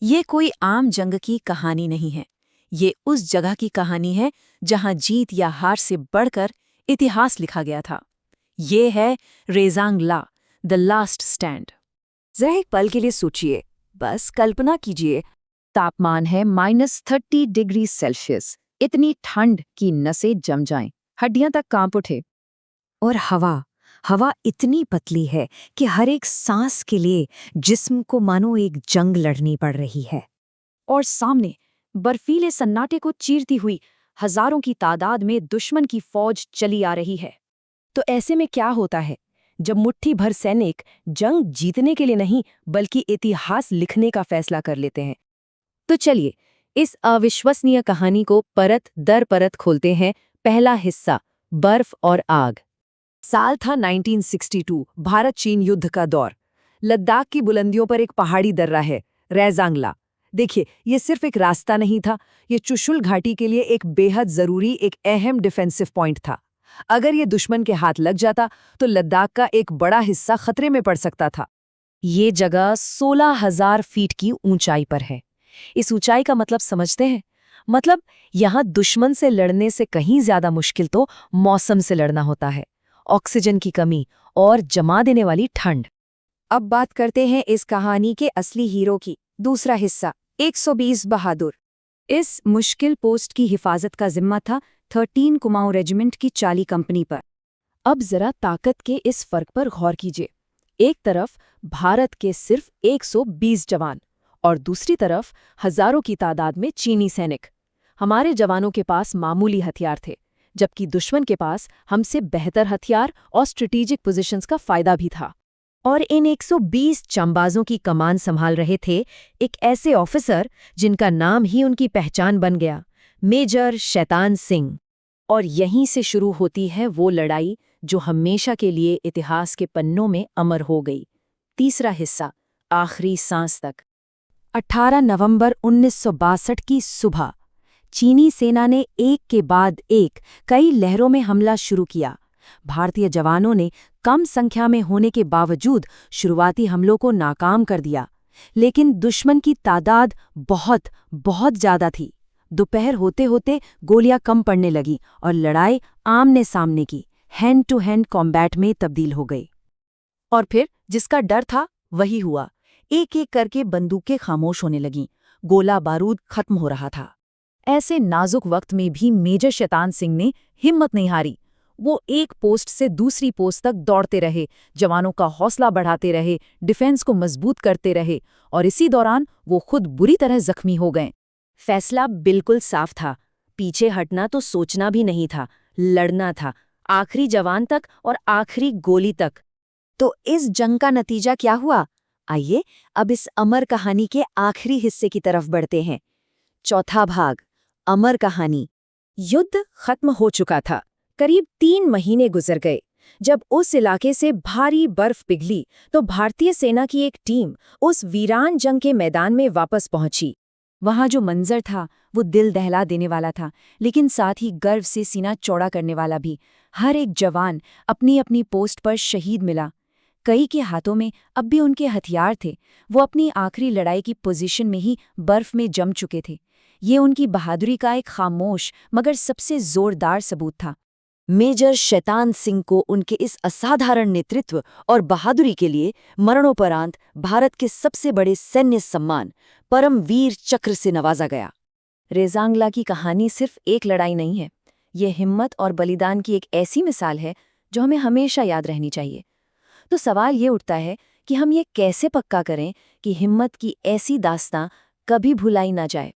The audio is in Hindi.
ये कोई आम जंग की कहानी नहीं है। ये उस जगह की कहानी है जहां जीत या हार से बढ़कर इतिहास लिखा गया था। ये है रेजांग ला, द लास्ट स्टैंड। जरा एक पल के लिए सोचिए, बस कल्पना कीजिए। तापमान है -30 डिग्री सेल्सियस। इतनी ठंड कि नसें जम जाएं, हड्डियां तक कांप उठे। और हवा हवा इतनी पतली है कि हर एक सांस के लिए जिस्म को मानो एक जंग लड़नी पड़ रही है। और सामने बर्फीले सन्नाटे को चीरती हुई हजारों की तादाद में दुश्मन की फौज चली आ रही है। तो ऐसे में क्या होता है जब मुट्ठी भर सैनिक जंग जीतने के लिए नहीं बल्कि इतिहास लिखने का फैसला कर लेते हैं? तो चलिए इस अविश्वसनीय कहानी को परत दर परत खोलते हैं। पहला हिस्सा, बर्फ और आग। साल था 1962, भारत चीन युद्ध का दौर। लद्दाख की बुलंदियों पर एक पहाड़ी दर्रा है, रेजांगला। देखिए, ये सिर्फ एक रास्ता नहीं था, ये चुशुल घाटी के लिए एक बेहद जरूरी, एक अहम डिफेंसिव पॉइंट था। अगर ये दुश्मन के हाथ लग जाता तो लद्दाख का एक बड़ा हिस्सा खतरे में पड़ सकता था। ये जगह 16,000 फीट की ऊंचाई पर है। इस ऊंचाई का मतलब समझते हैं? मतलब यहाँ दुश्मन से लड़ने से कहीं ज्यादा मुश्किल तो मौसम से लड़ना होता है। ऑक्सीजन की कमी और जमा देने वाली ठंड। अब बात करते हैं इस कहानी के असली हीरो की। दूसरा हिस्सा, 120 बहादुर। इस मुश्किल पोस्ट की हिफाजत का जिम्मा था 13 कुमाऊं रेजिमेंट की चाली कंपनी पर। अब जरा ताकत के इस फर्क पर गौर कीजिए। एक तरफ भारत के सिर्फ 120 जवान और दूसरी तरफ हजारों की तादाद में चीनी सैनिक। हमारे जवानों के पास मामूली हथियार थे, जबकि दुश्मन के पास हमसे बेहतर हथियार और स्ट्रेटेजिक पोजीशंस का फायदा भी था। और इन 120 चंबाजों की कमान संभाल रहे थे एक ऐसे ऑफिसर जिनका नाम ही उनकी पहचान बन गया, मेजर शैतान सिंह। और यहीं से शुरू होती है वो लड़ाई जो हमेशा के लिए इतिहास के पन्नों में अमर हो गई। तीसरा हिस्सा, आखिरी सांस तक। 18 नवंबर 1962 की सुबह चीनी सेना ने एक के बाद एक कई लहरों में हमला शुरू किया। भारतीय जवानों ने कम संख्या में होने के बावजूद शुरुआती हमलों को नाकाम कर दिया, लेकिन दुश्मन की तादाद बहुत बहुत ज्यादा थी। दोपहर होते होते गोलियां कम पड़ने लगी और लड़ाई आमने सामने की हैंड टू हैंड कॉम्बैट में तब्दील हो गई। और फिर जिसका डर था वही हुआ। एक एक करके बंदूकें खामोश होने लगीं, गोला बारूद खत्म हो रहा था। ऐसे नाजुक वक्त में भी मेजर शैतान सिंह ने हिम्मत नहीं हारी। वो एक पोस्ट से दूसरी पोस्ट तक दौड़ते रहे, जवानों का हौसला बढ़ाते रहे, डिफेंस को मजबूत करते रहे, और इसी दौरान वो खुद बुरी तरह जख्मी हो गए। फैसला बिल्कुल साफ था, पीछे हटना तो सोचना भी नहीं था, लड़ना था, आखिरी जवान तक और आखिरी गोली तक। तो इस जंग का नतीजा क्या हुआ? आइए अब इस अमर कहानी के आखिरी हिस्से की तरफ बढ़ते हैं। चौथा भाग, अमर कहानी। युद्ध खत्म हो चुका था। करीब 3 महीने गुजर गए। जब उस इलाके से भारी बर्फ पिघली तो भारतीय सेना की एक टीम उस वीरान जंग के मैदान में वापस पहुंची। वहां जो मंजर था वो दिल दहला देने वाला था, लेकिन साथ ही गर्व से सीना चौड़ा करने वाला भी। हर एक जवान अपनी अपनी पोस्ट पर शहीद मिला। कई के हाथों में अब भी उनके हथियार थे, वो अपनी आखिरी लड़ाई की पोजीशन में ही बर्फ में जम चुके थे। ये उनकी बहादुरी का एक खामोश मगर सबसे जोरदार सबूत था। मेजर शैतान सिंह को उनके इस असाधारण नेतृत्व और बहादुरी के लिए मरणोपरांत भारत के सबसे बड़े सैन्य सम्मान परमवीर चक्र से नवाजा गया। रेजांगला की कहानी सिर्फ एक लड़ाई नहीं है, ये हिम्मत और बलिदान की एक ऐसी मिसाल है जो हमें हमेशा याद रहनी चाहिए। तो सवाल ये उठता है कि हम ये कैसे पक्का करें कि हिम्मत की ऐसी दास्तां कभी भुलाई ना जाए।